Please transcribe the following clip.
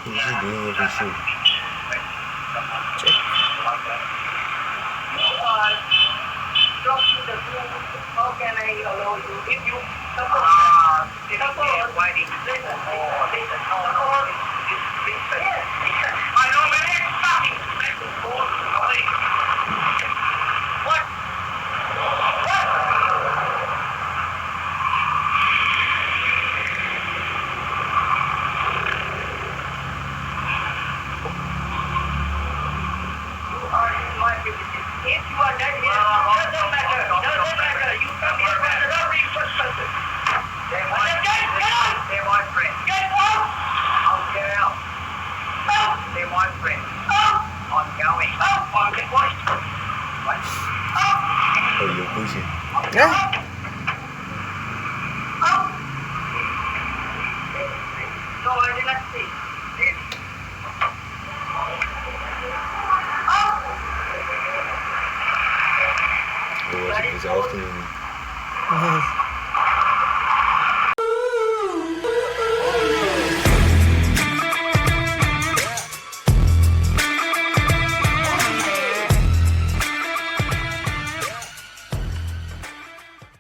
Is he doing everything? Check. How can I allow you? If you suppose waiting listen, no, listen. I know, but it's nothing. What? You are in my vicinity. If you are dead here, doesn't matter. You come here for the very first person. Get out! They're my friend. Get out! I'll get out. Out! They're my friend. Out! I'm going. Out! I'm going. What? Out! Oh, you're pushing. Yeah. Out! No, I did not see.